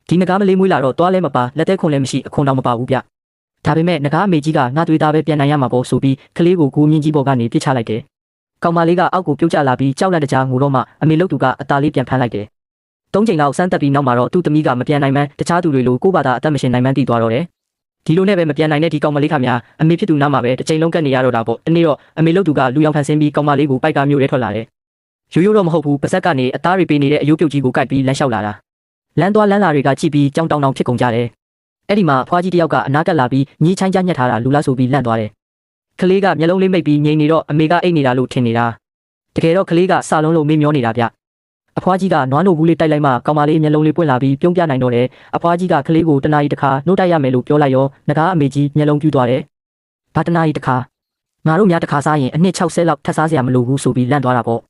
ဒီနဂါမလေးမွေးလာတော့တွားလဲမပါလက်သေးခွန်လည်းမရှိအခွန်တော်မပါဘူးဗျဒါပေမဲ့နဂါအမေကြီးကငါတွေ့သားပဲပြန်နိုင်ရမှာပေါ့ဆိုပြီးကလေးကိုကိုမြင့်ကြီးပေါ်ကနေပြစ်ချလိုက်တယ်ကောင်မလေးကအောက်ကိုပြုတ်ကျလာပြီးကြောက်လန့်တကြားငိုတော့မှအမေလုတ်သူကအသားလေးပြန်ဖမ်းလိုက်တယ်သုံးချိန်လောက်စမ်းတက်ပြီးနောက်မှာတော့သူ့သမီးကမပြန်နိုင်မှန်းတခြားသူတွေလိုကိုယ့်ဘာသာအသက်မရှင်နိုင်မှန်းသိသွားတော့တယ်ဒီလိုနဲ့ပဲမပြန်နိုင်တဲ့ဒီကောင်မလေးခါများအမေဖြစ်သူနားမှာပဲတစ်ချိန်လုံးကတ်နေရတော့တာပေါ့တနေ့တော့အမေလုတ်သူကလူရောင်ဖန်ဆင်းပြီးကောင်မလေးကိုပိုက်ကမျိုးရဲထွက်လာတယ်ရိုးရိုးတော့မဟုတ်ဘူးပါဇက်ကနေအသားတွေပေးနေတဲ့အယိုးပြုတ်ကြီးကိုကိုက်ပြီးလမ်းလျှောက်လာတာလမ်းသွားလမ်းလာတွေကကြည့်ပြီးကြောင်တောင်တောင်ဖြစ်ကုန်ကြတယ်အဲ့ဒီမှာဖွားကြီးတယောက်ကအနားကပ်လာပြီးညီးချိုင်းချညက်ထားတာလူလားဆိုပြီးလန့်သွားတယ်ကလေးကမျက်လုံးလေးမိတ်ပြီးငြိမ်နေတော့အမေကအိတ်နေတာလို့ထင်နေတာတကယ်တော့ကလေးကစလုံးလုံးမေ့မျောနေတာဗျအဖွားကြီးကနွားနို့ဘူးလေးတိုက်လိုက်မှကောင်မလေးမျက်လုံးလေးပွင့်လာပြီးပြုံးပြနိုင်တော့တယ်အဖွားကြီးကကလေးကိုတနာရီတစ်ခါနှုတ်တိုက်ရမယ်လို့ပြောလိုက်ရောငကားအမေကြီးမျက်လုံးပြူးသွားတယ်ဘာတနာရီတစ်ခါငါတို့များတစ်ခါစားရင်အနှစ်60လောက်ထပ်စားစရာမလိုဘူးဆိုပြီးလန့်သွားတာပေါ့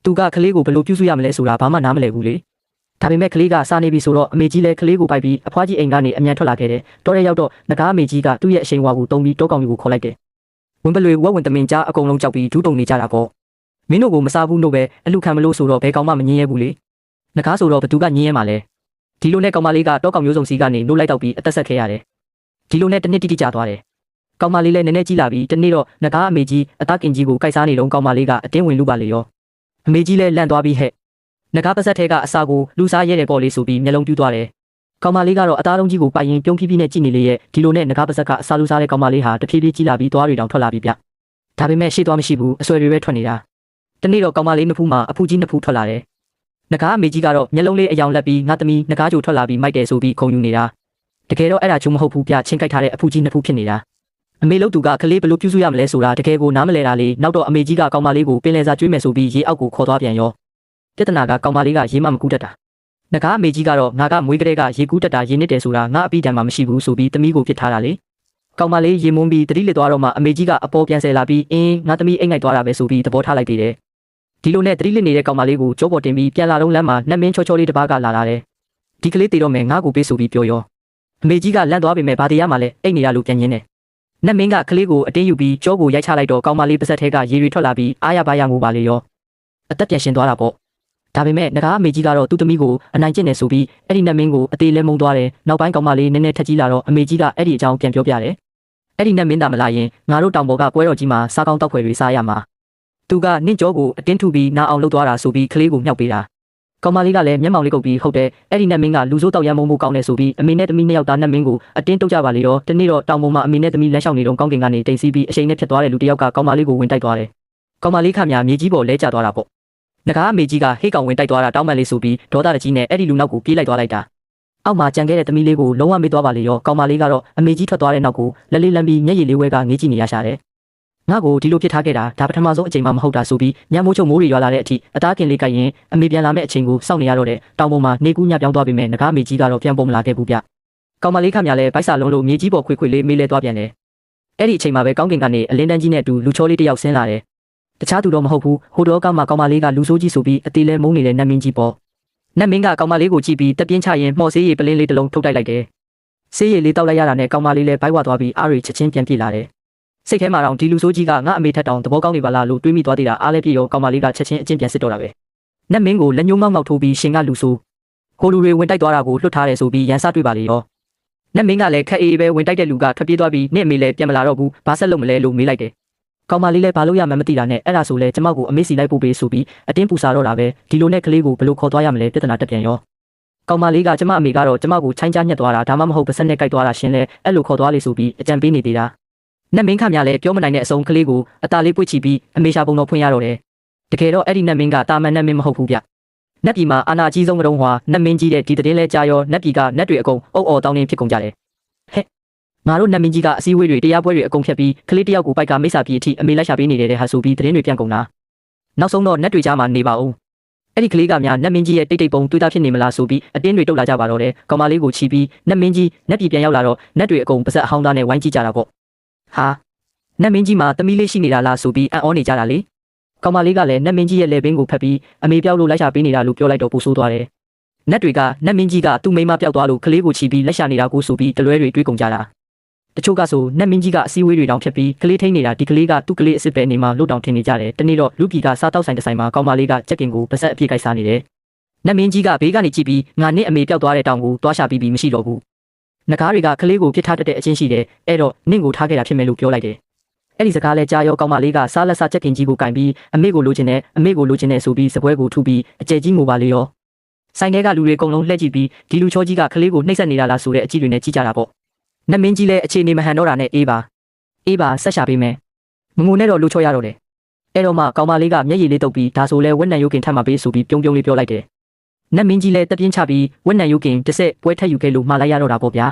သူကကလေးကိုဘယ်လိုပြုစုရမလဲဆိုတာဘာမှနားမလည်ဘူးလေဒါပေမဲ့ကလေးကစားနေပြီဆိုတော့အမေကြီးလည်းကလေးကိုပိုက်ပြီးအဖွားကြီးအိမ်ကနေအမြန်ထွက်လာခဲ့တယ်တော်ရဲရောက်တော့ငကားအမေကြီးကသူ့ရဲ့အရှိန်ဝါကိုတုံးပြီးတောကောင်ကြီးကိုခေါ်လိုက်တယ်ဝင်ပလွေဝက်ဝင်တမင်ကြားအကုန်လုံးကြောက်ပြီးဒူးတုံနေကြတာပေါ့မင်းတို့ကိုမစားဘူးလို့ပဲအလူခံမလို့ဆိုတော့ဘယ်ကောင်မှမငင်းရဲဘူးလေငကားဆိုတော့ဘသူကငင်းရဲမှာလဲဒီလိုနဲ့ကောင်မလေးကတောကောင်မျိုးစုံစီကနေနှုတ်လိုက်တော့ပြီးအသက်ဆက်ခဲ့ရတယ်ဒီလိုနဲ့တနစ်တိတိကျသွားတယ်ကောင်မလေးလည်းနည်းနည်းကြီးလာပြီးတနေ့တော့ငကားအမေကြီးအသားကင်ကြီးကိုကိုက်စားနေတော့ကောင်မလေးကအတင်းဝင်လူပါလေရောအမေကြီးလည်းလန့်သွားပြီးဟဲ့ငကားပါဆက်ထဲကအစာကိုလူစားရဲတယ်ပေါ့လေဆိုပြီးမျက်လုံးပြူးသွားတယ်ကောင်မလေးကတော့အသားလုံးကြီးကိုပိုက်ရင်ပြုံးဖြီးဖြီးနဲ့ကြည့်နေလေရဲ့ဒီလိုနဲ့ငကားပါဆက်ကအစာလူစားတဲ့ကောင်မလေးဟာတဖြည်းဖြည်းကြီးလာပြီးသွားတွေတောင်ထွက်လာပြီးဗျဒါပေမဲ့ရှေ့သွားမရှိဘူးအဆွဲတွေပဲထွက်နေတာတနေ့တော့ကောင်မလေးနှစ်ဖူးမှာအဖူးကြီးနှစ်ဖူးထွက်လာတယ်ငကားအမေကြီးကတော့မျက်လုံးလေးအယောင်လက်ပြီးငါသမီးငကားကြိုထွက်လာပြီးမိုက်တယ်ဆိုပြီးခုံယူနေတာတကယ်တော့အဲ့ဒါချုံမဟုတ်ဘူးဗျချင်းကြိုက်ထားတဲ့အဖူးကြီးနှစ်ဖူးဖြစ်နေတာအမေလို့သူကကလေးဘလို့ပြုစုရမလဲဆိုတာတကယ်ကိုနားမလဲတာလေနောက်တော့အမေကြီးကကောင်မလေးကိုပင်လယ်စာကျွေးမယ်ဆိုပြီးရေအောက်ကိုခေါ်သွားပြန်ရောပြဿနာကကောင်မလေးကရေမမကူးတတ်တာငကားအမေကြီးကတော့ငါကမွေးကလေးကရေကူးတတ်တာရေနစ်တယ်ဆိုတာငါအပိတံမှာမရှိဘူးဆိုပြီးသမီးကိုပြစ်ထားတာလေကောင်မလေးရေမုန်းပြီးတတိလက်သွားတော့မှအမေကြီးကအပေါ်ပြန်ဆယ်လာပြီးငါသမီးအိမ်ငိုက်သွားတာပဲဆိုပြီးသဘောထားလိုက်သေးတယ်ဒီလိုနဲ့တတိလက်နေတဲ့ကောင်မလေးကိုကြောပေါ်တင်ပြီးပြန်လာတော့လမ်းမှာနှက်မင်းချောချောလေးတစ်ပါးကလာလာတယ်ဒီကလေးတေတော့မယ်ငါ့ကိုပေးဆိုပြီးပြောရောအမေကြီးကလန့်သွားပေမဲ့ဘာတရားမှလည်းအိမ်နေရလို့ပြန်ရင်းနေနှက်မင်းကကလေးကိုအတင်းယူပြီးကြောကိုရိုက်ချလိုက်တော့ကောင်မလေးပါဆက်ထဲကရေတွေထွက်လာပြီးအားရပါရငိုပါလေရောအသက်ပြန်ရှင်သွားတာပေါ့ဒါပေမဲ့ငကားအမေကြီးကတော့သူ့သမီးကိုအနိုင်ကျင့်နေဆိုပြီးအဲ့ဒီနှက်မင်းကိုအသေးလဲမုံသွားတယ်နောက်ပိုင်းကောင်မလေးနည်းနည်းထက်ကြီးလာတော့အမေကြီးကအဲ့ဒီအကြောင်းပြန်ပြောပြတယ်အဲ့ဒီနှက်မင်းသာမလာရင်ငါတို့တောင်ပေါ်ကပွဲတော်ကြီးမှာစားကောင်းတောက်ခွဲတွေစားရမှာသူကနင့်ကြောကိုအတင်းထုပြီးနာအောင်လှုပ်သွားတာဆိုပြီးကလေးကိုမြှောက်ပေးတာကောင်မလေးကလည်းမျက်မှောင်လေးကုပ်ပြီးဟုတ်တယ်အဲ့ဒီနှက်မင်းကလူစိုးတောက်ရမ်းမုံမှုကောင်းနေဆိုပြီးအမေနဲ့သမီးနှစ်ယောက်သားနှက်မင်းကိုအတင်းတုတ်ကြပါလေတော့တနေ့တော့တောင်ပေါ်မှာအမေနဲ့သမီးလမ်းလျှောက်နေတော့ကောင်းကင်ကနေတိမ်စီးပြီးအရှိန်နဲ့ဖြစ်သွားတဲ့လူတစ်ယောက်ကကောင်မလေးကိုဝင်တိုက်သွားတယ်ကောင်မလေးခါမြမြေကြီးပေါ်လဲကျသွားတာပေါ့ငကားအမေကြီးကဟိတ်ကောင်ဝင်တိုက်သွားတာတောင်းပန်လေးဆိုပြီးဒေါသတကြီးနဲ့အဲ့ဒီလူနောက်ကိုပြေးလိုက်သွားလိုက်တာအောက်မှာကြံခဲ့တဲ့သမီးလေးကိုလုံးဝမေ့သွားပါလေရောကောင်မလေးကတော့အမေကြီးထွက်သွားတဲ့နောက်ကိုလက်လေးလမ်းပြီးမျက်ရည်လေးဝဲကငေးကြည့်နေရရှာတယ်ငါ့ကိုဒီလိုဖြစ်ထားခဲ့တာဒါပထမဆုံးအချိန်မှမဟုတ်တာဆိုပြီးညမိုးချုံမိုးတွေရွာလာတဲ့အထိအသားကင်လေးကိုက်ရင်အမေပြန်လာမယ့်အချိန်ကိုစောင့်နေရတော့တဲ့တောင်ပေါ်မှာနေကူးညပြောင်းသွားပြီမဲ့ငကားအမေကြီးကတော့ပြန်ပေါ်မလာခဲ့ဘူးဗျကောင်မလေးခမရလဲဗိုက်စာလုံးလို့မြေကြီးပေါ်ခွေခွေလေးမေးလဲသွားပြန်တယ်အဲ့ဒီအချိန်မှာပဲကောင်းကင်ကနေအလင်းတန်းကြီးနဲ့အတူလူချောလေးတစ်ယောက်ဆင်းလာတယ်တခြားသူတော့မဟုတ်ဘူးဟိုတော့ကမှကောင်မလေးကလူဆိုးကြီးဆိုပြီးအသေးလဲမုန်းနေတဲ့နတ်မင်းကြီးပေါ့နတ်မင်းကကောင်မလေးကိုကြည့်ပြီးတပြင်းချရင်မှော်ဆေးရည်ပလင်းလေးတစ်လုံးထုတ်တိုက်လိုက်တယ်ဆေးရည်လေးတောက်လိုက်ရတာနဲ့ကောင်မလေးလည်းဘိုက်ဝသွားပြီးအားရချက်ချင်းပြန်ပြေးလာတယ်စိတ်ထဲမှာတော့ဒီလူဆိုးကြီးကငါအမေထက်တောင်သဘောကောင်းနေပါလားလို့တွေးမိသွားသေးတာအားလည်းပြေရောကောင်မလေးကချက်ချင်းအကျင့်ပြန်စစ်တော့တာပဲနတ်မင်းကိုလက်ညှိုးငေါက်ထိုးပြီးရှင်ကလူဆိုးဟိုလူတွေဝင်တိုက်သွားတာကိုလွတ်ထားတယ်ဆိုပြီးရန်စတွေ့ပါလေရောနတ်မင်းကလည်းခက်အေးပဲဝင်တိုက်တဲ့လူကထွက်ပြေးသွားပြီးနင့်အမေလည်းပြန်မလာတော့ဘူးဘာဆက်လုပ်မလဲလို့မေးလိုက်တယ်ကောင်မလေးလည်းဘာလို့ရမှမသိတာနဲ့အဲ့ဒါဆိုလဲကျမကိုအမေစီလိုက်ပို့ပေးဆိုပြီးအတင်းပူစာတော့တာပဲဒီလိုနဲ့ကလေးကိုဘယ်လိုခေါ်သွားရမလဲပြဿနာတက်ပြန်ရောကောင်မလေးကကျမအမေကတော့ကျမကိုချိုင်းချညက်သွားတာဒါမှမဟုတ်ပါစက်နဲ့ကြိုက်သွားတာရှင်လဲအဲ့လိုခေါ်သွားလေဆိုပြီးအကြံပေးနေသေးတာနတ်မင်းခမရလဲပြောမနိုင်တဲ့အစုံကလေးကိုအသားလေးပွေ့ချပြီးအမေရှာပုံတော်ဖွင့်ရတော့တယ်တကယ်တော့အဲ့ဒီနတ်မင်းကတာမန်နတ်မင်းမဟုတ်ဘူးဗျနတ်ပြည်မှာအာဏာအကြီးဆုံးကတော့ဟွာနတ်မင်းကြီးတဲ့ဒီတည်င်းလဲကြာရောနတ်ပြည်ကနတ်တွေအကုန်အုပ်အော်တောင်းနေဖြစ်ကုန်ကြတယ်ဟဲ့ငါတို့နတ်မင်းကြီးကအစည်းအဝေးတွေတရားပွဲတွေအကုန်ဖြတ်ပြီးကလေးတယောက်ကိုပိုက်ကမိစ္ဆာပြည်အထိအမေလိုက်ရှာပေးနေတဲ့ဟာဆိုပြီးသတင်းတွေပြန်ကုန်တာနောက်ဆုံးတော့နတ်တွေကြားမှာနေပါဦးအဲ့ဒီကလေးကများနတ်မင်းကြီးရဲ့တိတ်တိတ်ပုံတွေးသားဖြစ်နေမလားဆိုပြီးအတင်းတွေတုတ်လာကြပါတော့တယ်ကောင်မလေးကိုချီပြီးနတ်မင်းကြီးနတ်ပြည်ပြန်ရောက်လာတော့နတ်တွေအကုန်ပါဇက်အဟောင်းသားနဲ့ဝိုင်းကြည့်ကြတာပေါ့ဟာနတ်မင်းကြီးမှာသမီးလေးရှိနေတာလားဆိုပြီးအံ့ဩနေကြတာလေကောင်မလေးကလည်းနတ်မင်းကြီးရဲ့လက်ဘင်းကိုဖက်ပြီးအမေပြောက်လို့လိုက်ရှာပေးနေတာလို့ပြောလိုက်တော့ပူဆိုးသွားတယ်နတ်တွေကနတ်မင်းကြီးကသူ့မိန်းမပြောက်သွားလို့ကလေးကိုချီပြီးလက်ရှာနေတာကိုဆိုပြီးတလွဲတွေတွေးကုန်ကြတာတချို့ကဆိုနတ်မင်းကြီးကအစည်းအဝေးတွေတောင်ဖြစ်ပြီးကလေးထိန်းနေတာဒီကလေးကသူ့ကလေးအစ်စ်ပဲနေမှာလို့တောင်ထင်နေကြတယ်တနေ့တော့လူပြည်ကစားတောက်ဆိုင်တစ်ဆိုင်မှာကောင်မလေးကကြက်ကင်ကိုပါဇက်အပြည့်ကိုက်စားနေတယ် နတ်မင်းကြီးကဘေးကနေကြည့်ပြီးငါနဲ့အမေပျောက်သွားတဲ့တောင်ကိုတွားရှာပြီးမရှိတော့ဘူးနဂါးတွေကကလေးကိုပြစ်ထားတတ်တဲ့အချင်းရှိတယ်အဲ့တော့နင့်ကိုထားခဲ့တာဖြစ်မယ်လို့ပြောလိုက်တယ်အဲ့ဒီစကားလဲကြားရောကောင်မလေးကစားလက်စားချက်ကင်ကြီးကိုကင်ပြီးအမေကိုလိုချင်တယ်ဆိုပြီးစပွဲကိုထုပြီးအကျဲကြီးငိုပါလေရောဆိုင်ထဲကလူတွေအကုန်လုံးလှည့်ကြည့်ပြီးဒီလူချောကြီးကကလေးကိုနှိပ်စက်နေတာလားဆိုတဲ့အကြည့်တွေနဲ့ကြည့်ကြတာပေါ့နတ်မင်းကြီးလည်းအခြေအနေမဟန်တော့တာနဲ့အေးပါဆက်ရှာပေးမယ်မငိုနဲ့တော့လူချောရတော့တယ်အဲ့တော့မှကောင်မလေးကမျက်ရည်လေးတုပ်ပြီးဒါဆိုလဲဝက်နံရုပ်ကင်ထပ်မှာပေးဆိုပြီးပြုံးလေးပြောလိုက်တယ်နတ်မင်းကြီးလည်းတပြင်းချပြီးဝက်နံရုပ်ကင်တစ်ဆက်ပွဲထက်ယူခဲ့လို့မှားလိုက်ရတော့တာပေါ့ဗျာ